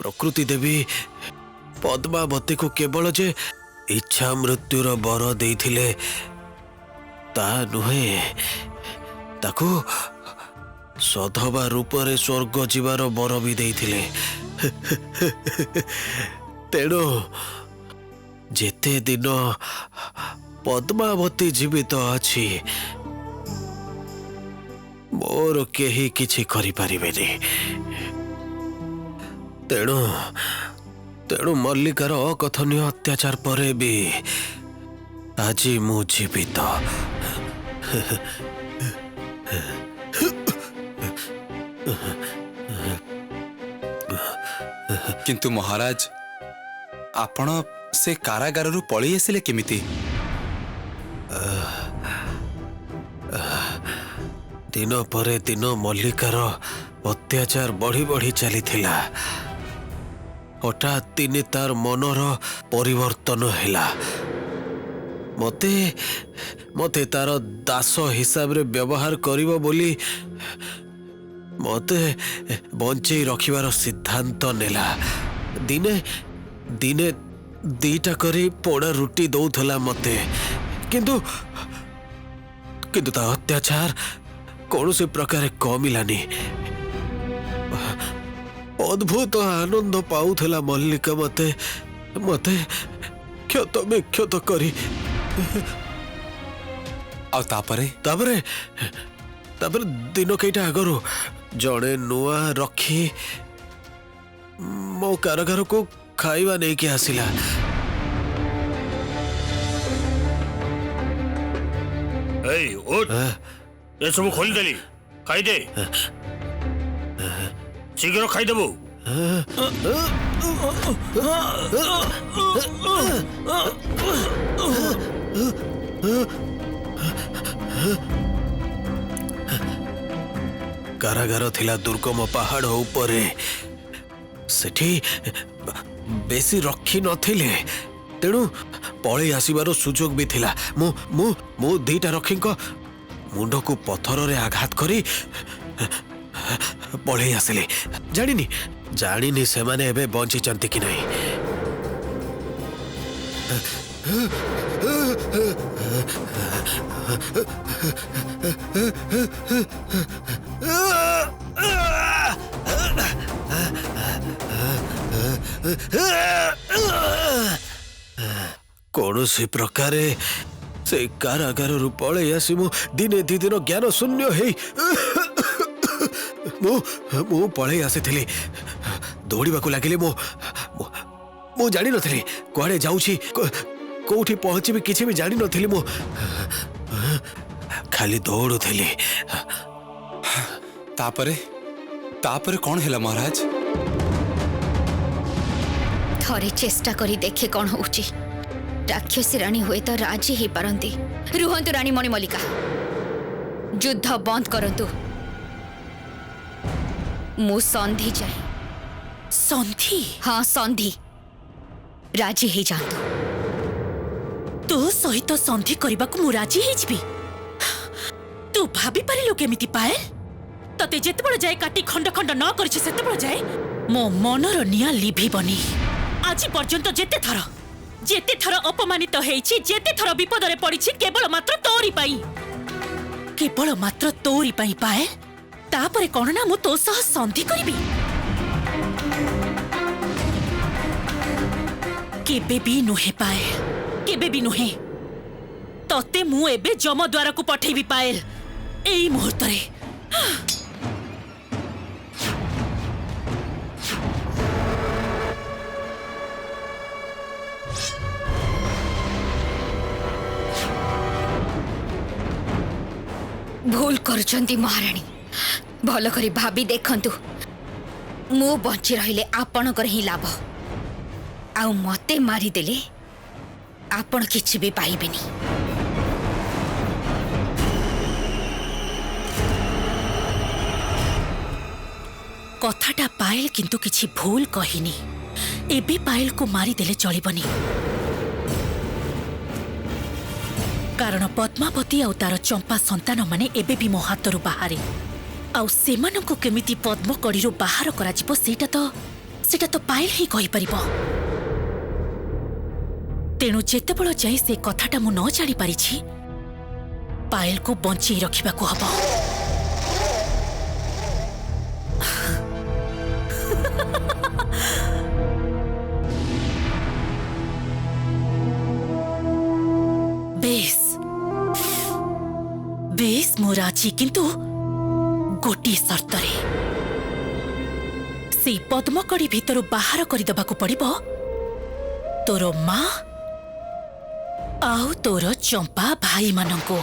प्रकृति देवी पद्मावती को केवल जे इच्छा मृत्युर बर देइथिले ता नुहे ताकू सधवा रूपरे स्वर्ग जीवार बर भी देइथिले। तेणु जेते दिन पद्मावती जीवित अच्छी मोर केही किछि करि परिबेनी। तेणु तेणु मल्लिकार अकथनीय अत्याचार परे भी आज मु जीवित। किंतु महाराज आपण से कारागार रु पळी आसिले केमिति? दिन परे दिन मल्लिकार अत्याचार बढ़ी बढ़ी चली थिला। हठात दिने तार मनर परिवर्तन हैला। मते मते तार दास हिसाब रे व्यवहार करिवो बोली मते बंचई रखिबार सिद्धांत नेला। दिने दिने दीटा करी पोड़ा रुटी दौथला मते, किंतु किंतु ता अत्याचार कौन से प्रकार कमिलानी। अद्भुत आनंद पाउथला मल्लिका मते मते क्षत विक्षत करी। तापरे तापरे तापरे दिन कईटा आगरू जड़े नुआ रखी मो कारागार को खाइबा नहीं के आसिला। ये सब खोल देली खाई दे शीघ्र खाई देबो। कारागार थिला दुर्गम पहाड़ उपरे। सेठी बेसी रखी नथिले, तेणु पळै आसीबार सुजोग भी थिला। मु मु मु दीटा रखी मुंड को पत्थर रे आघात करी पळै आसिले। जानिनी जानिनी से माने एबे बंची चंती कि नहीं। कौन सी प्रकारे से कारागार रु पळै आसी मु दिने दी दिन ज्ञान शून्य है। मु पळै आसीथिली दौड़ीबा को लागिले। मु जानि नथिली कुआडे जाउछि कोठी पहुंची भी किछि भी जानि नथिली। मु खाली दौड़ुथिली। तापरे तापरे कौन हैला महाराज? थरे चेष्टा करी देखे कौन होउछि। राक्षसी रानी हुए तो राजी ही पारंती। रुहंतु रानी मणिमल्लिका, युद्ध बंद करंतु। मु संधि जाए। संधि? हाँ संधि। राजी ही जातु। तो सहित संधि करबा को मु राजी ही जिबी। तू भाभी पारिलु केमिति पाए? तते जेते बड़ जाए काटी खंड खंड न करछि सेते बड़ जाए मो मनर निया लिभि बनी। आज पर्यंत जेते थर अपमानित हेछि, जेते थर विपद रे पड़िछि केवल मात्र तोरी पाई, केवल मात्र तोरी पाई पाए। तापरे कोन ना मु तो सह संधि करबी? केबे भी नुहे पाए, केबे भी नुहे। तते मु एबे जम द्वार को पठेबी पाएल एई मुहूर्त रे। भूल करछंती महारानी। भल करी भाभी देखंतु, मु बंची रहिले आपणकर ही लाभ। आउ मते मारी देले आपण किछि भी पाइबेनी। कथाटा पायल किंतु किछि भूल कहिनी। एबे पायल को मारी देले चलिबनी, कारण पद्मावती आउ तार चंपा संतान माने एबे भी मो हातरु बाहारे। आउ सेमानंको केमिति पद्मकड़ीरु बाहर करा जिवो सेटा तो सेटा तो पायल ही कहि परिबो। तेणु जेतेबेଳ जाए से कथाटा मु न जानी पारिछि पायल को बंची रखिबा को हबो। बेस बेस मु राजी, किंतु गोटी शर्तरे से पद्मकड़ी भितर बाहर करदेबा को पड़िबो तोर मां आउ तोर चंपा भाई मानंको।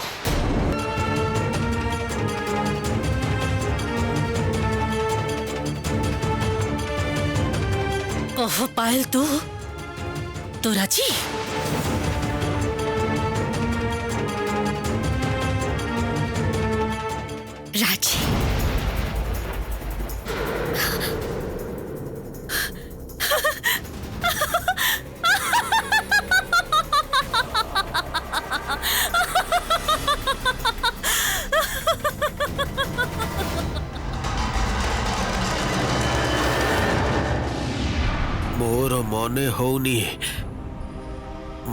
कह पायल तू राजी? राजी। मोर मने होनी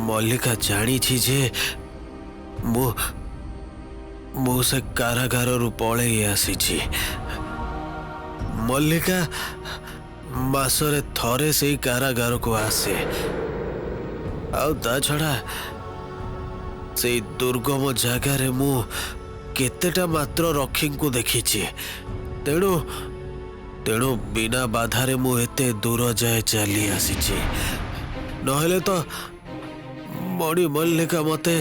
मल्लिका जानी जे मु से कारागार रु पळे आसी। मल्लिका मासरे थरे से कारागार को आसे आउ ता छड़ा से दुर्गम जगार मु केतेटा मात्र रखी को देखी। तेणु तेणु बिना बाधारे मु एते दूर जाए चली आसी। नहले तो मणि मल्लिका मते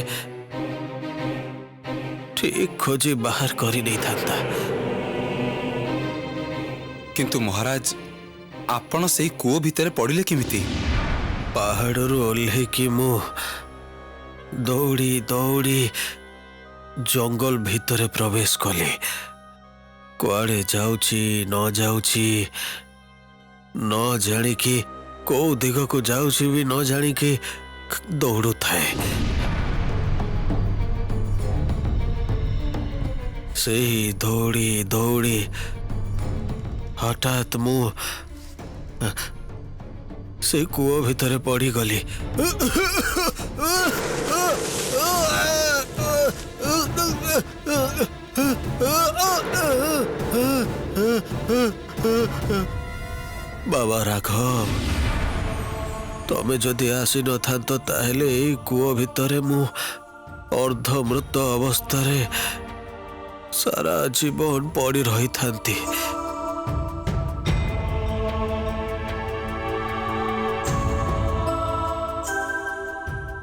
ठीक खोजी बाहर करी नहीं था। किंतु महाराज आपण से कूओ भितर पड़िले केमिति? पहाड़रू ओल्हेकी मु दौड़ी दौड़ी जंगल भितरे प्रवेश कली। कुआड़े जाउची न जाउची न जानिकी को दिग को जाउची भी न जानिकी दौड़ू थाए। सही दौड़ी दौड़ी हठात मु से कूओ भितरे पड़ी गली। बाबा राघव तमे जदि आसी न थांतो ताहेले एई कूओ भितरे मु अर्धमृत अवस्थारे सारा जीवन पड़ी रही थांती।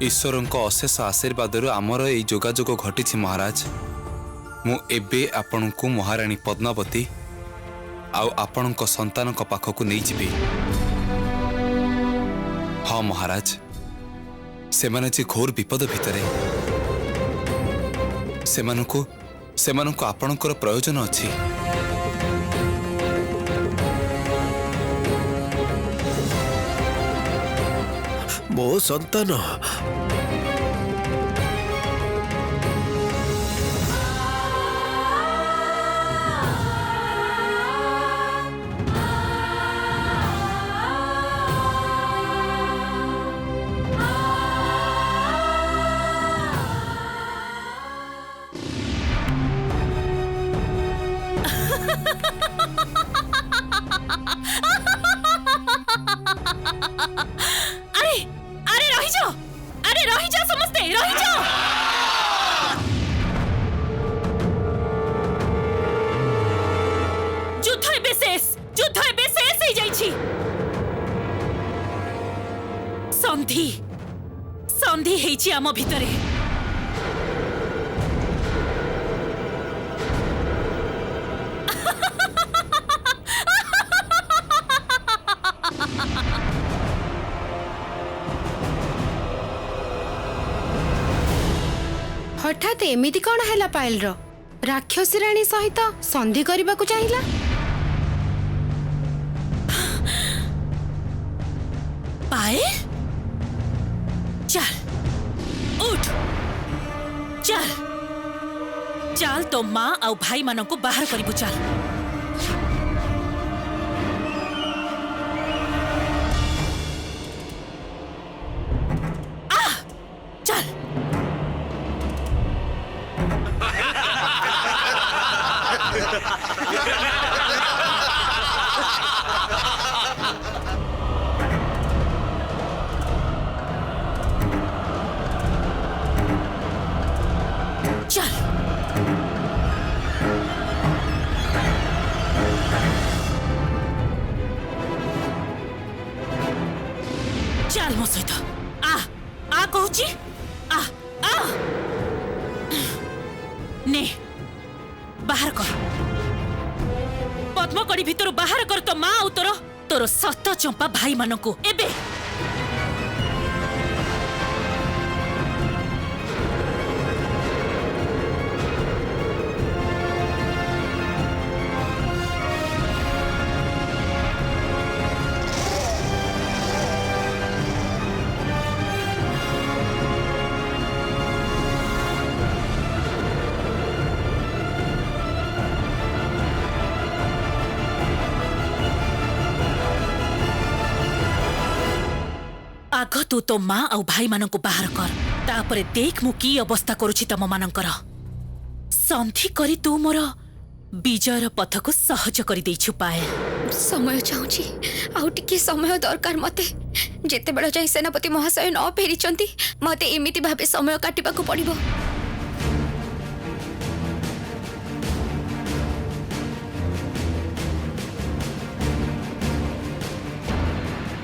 ईश्वरंक अशेष आशीर्वाद आमर यही जोगाजोग घटी महाराज। मु एबे आपनकु महारानी पद्मावती आउ आपनक संतानक पाखकु नहीं जिबी। हाँ महाराज सेमाने जे घोर विपद भितरे सेमानकु आपनकर प्रयोजन अछि। मो संतान संधि संधि हेछि आम भितरे। हठात एमिति कौन हैला पायल रो? राक्षसी राणी सहित संधि करबा को चाहिला? पायल चल उठ चल चल तो माँ आउ भाई मानक बाहर करिबु चल। चल मो सहित आ आ कहूची आ आ ने बाहर कर पद्मकड़ी भितर बाहर कर तो माँ तोर तोर सत चंपा भाई मानकू एबे आग तू तो माँ आउ भाई मानकू बाहर कर तापरे देख मु की अवस्था करुछि तम मानकर संधि करी तू मोर विजयर पथ को सहज कर देछु पायल समय चाहूची आउ टिके समय दरकार मते जेते बेला जाई सेनापति महाशय न फेरिचंती मते एमिति भाबे समय काटिबा को पड़िबो।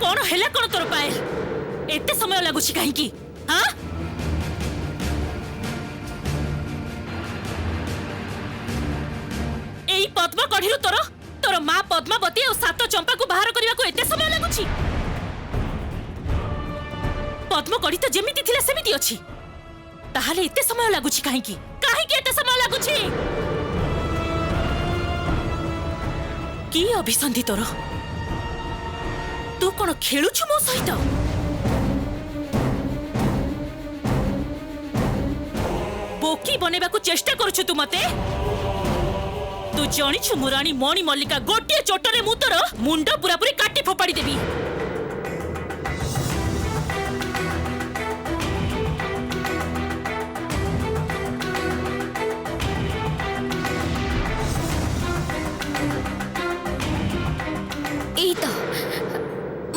कौन हेला कौन तोर पायल एते समय लागुछि काहे की हां एई पद्म कढ़ीरु तोर तोर मां पद्मावती और सात चंपा को बाहर करबा को एते समय लागुछि पद्म कढ़ी तो जेमिति थिला सेमिति अछि ताहाले एते समय लागुछि काहे की एते समय लागुछि की अभिसंधि तोर तू कौन खेलुछु मो सहित बोकी बनेबा को चेष्टा करुछु तू मते तू जानिछु मुरानी मणि मल्लिका गोटे चोटरे मु तोर मुंड पूरा पूरी काटी फोपाड़ी देबी एई तो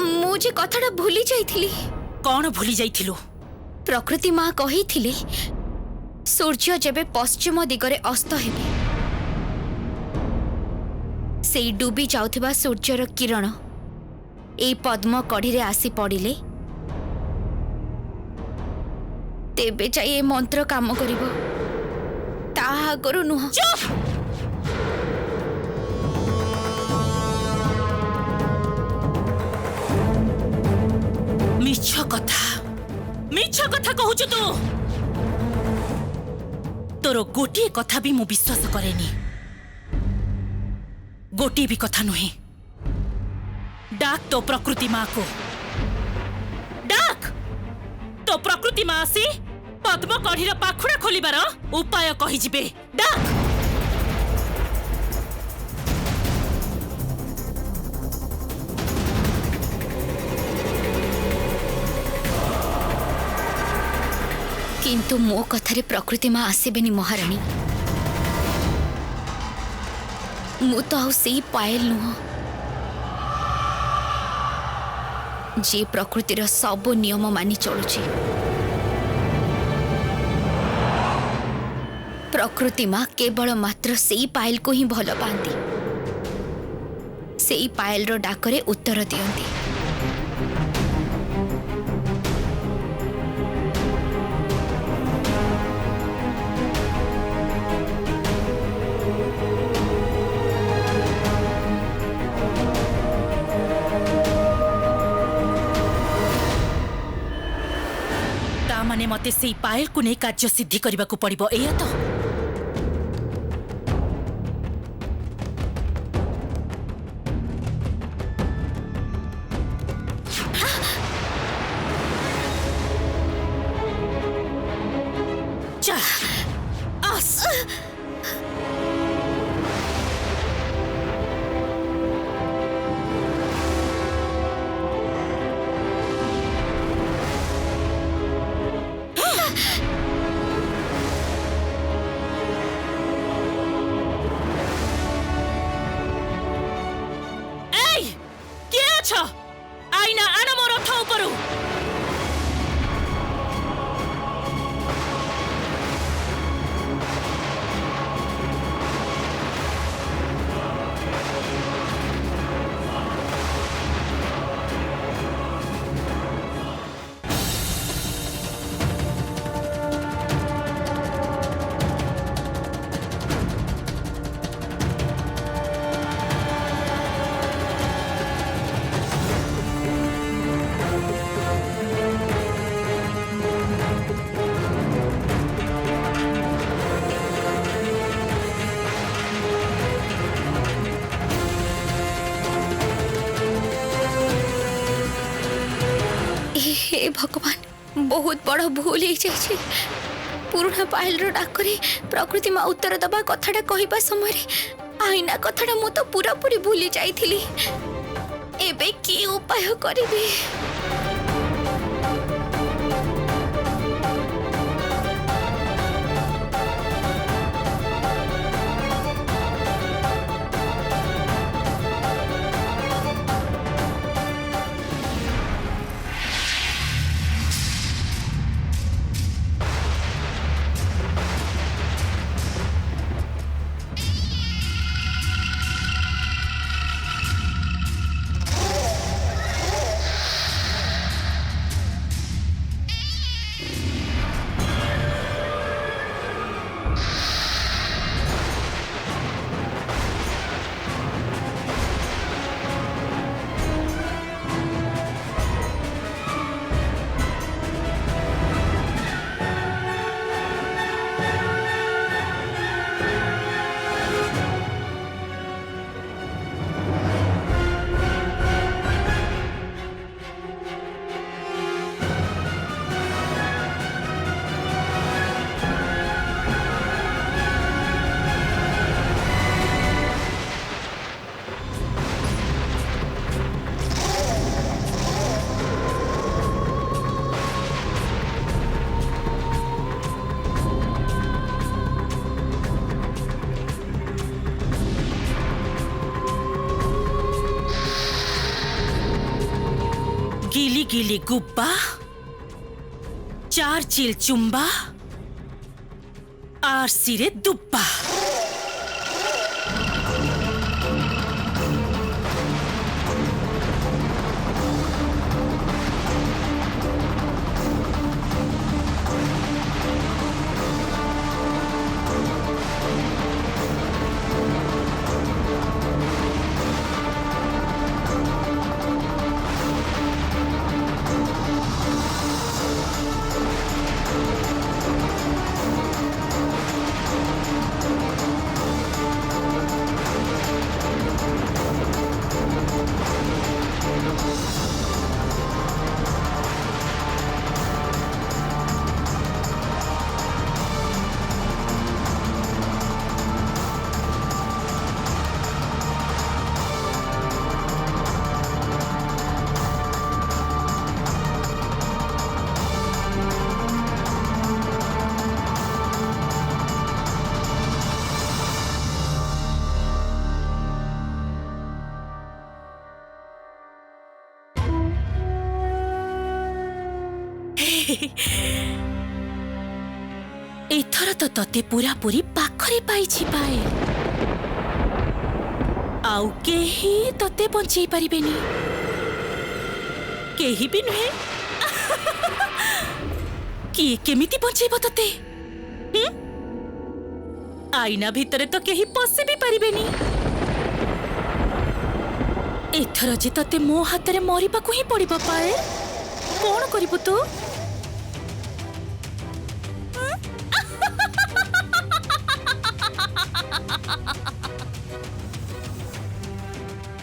मुझे कथाटा भूली जाइथिली। कौन भूली जाइथिलु प्रकृति माँ कहिथिले सूर्य जेबे पश्चिम दिगरे अस्त हेबे सेई डूबी जाउथिबा सूर्यर किरण एई पद्म कढ़ीरे आसी पड़िले तेबे जाई ए मंत्र काम करिवो ता आगरु नुह। मिछ कथा कहूछु तू तोर गोटे कथा भी मु विश्वास करेनी गोटे भी कथा नुहे डाक तो प्रकृति माँ को डाक तो प्रकृति माँ आसी पद्म कढ़ीर पाखुड़ा खोलिबार उपाय कहि जिबे डाक किंतु मो कथारे प्रकृति माँ आसेबेनी महारानी मु तो आउ सेई पायल नुह जे प्रकृतिर सबु नियम मानि चलुछि। प्रकृति माँ केवल मात्र सेई पायल को ही भल पाती सेई पायल रो डाकरे उत्तर दियंती। माने मते सेई पायल को नै कार्य सिद्धि करबा को पड़िबो एया तो आईना आना मोर रथ उपरु हे भगवान बहुत बड़ भूल हो जाए। पुराना पायल डाकरे प्रकृति माँ उत्तर दबा कथाटा कहवा समय आईना कथाटा मु तो पूरा पूरी भूली जाइथिली। एबे की उपाय करिबी? गिली गिली गुब्बा, 4 चिल चुम्बा, आर सिरे दुब्बा। एथर तो तते पूरा पूरी पाखरे पाइछि पाए आउ केही तते बंचई परिबेनी केही भी नुहे कि केमिति बंचेब तते आईना भितरे तो केही पसे भी परिबेनी एथर जे तते मो हातरे मरिबा को ही पड़िबो पाए कोन करिबो तू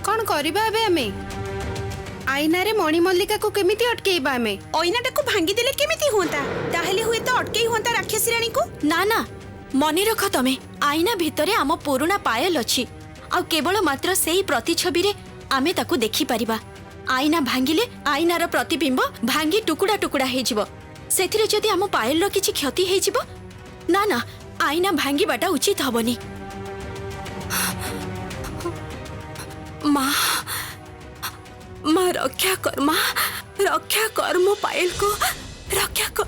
कौन करिबा एबे हमें आईना रे मणि मल्लिका को केमिति अटकेइबा हमें आईनाटा को भांगी देले केमिति होता ताहेले हुए तो अटकेई होता राक्षसी रानी को ना ना मने रख तमे आईना भितरे आम पुराना पायल अछि आ केवल मात्र सेही प्रतिछबि रे आमे ताकू देखि परिबा आईना भांगिले आईनार प्रतिबिंब भांगी टुकुड़ा टुकुड़ा हे जिवो सेथिरे जदि आम पायल रो किछि क्षति हे जिवो ना ना आईना भांगीबाटा उचित हबनी माँ रक्षा कर माँ रक्षा कर मो पायल को रक्षा कर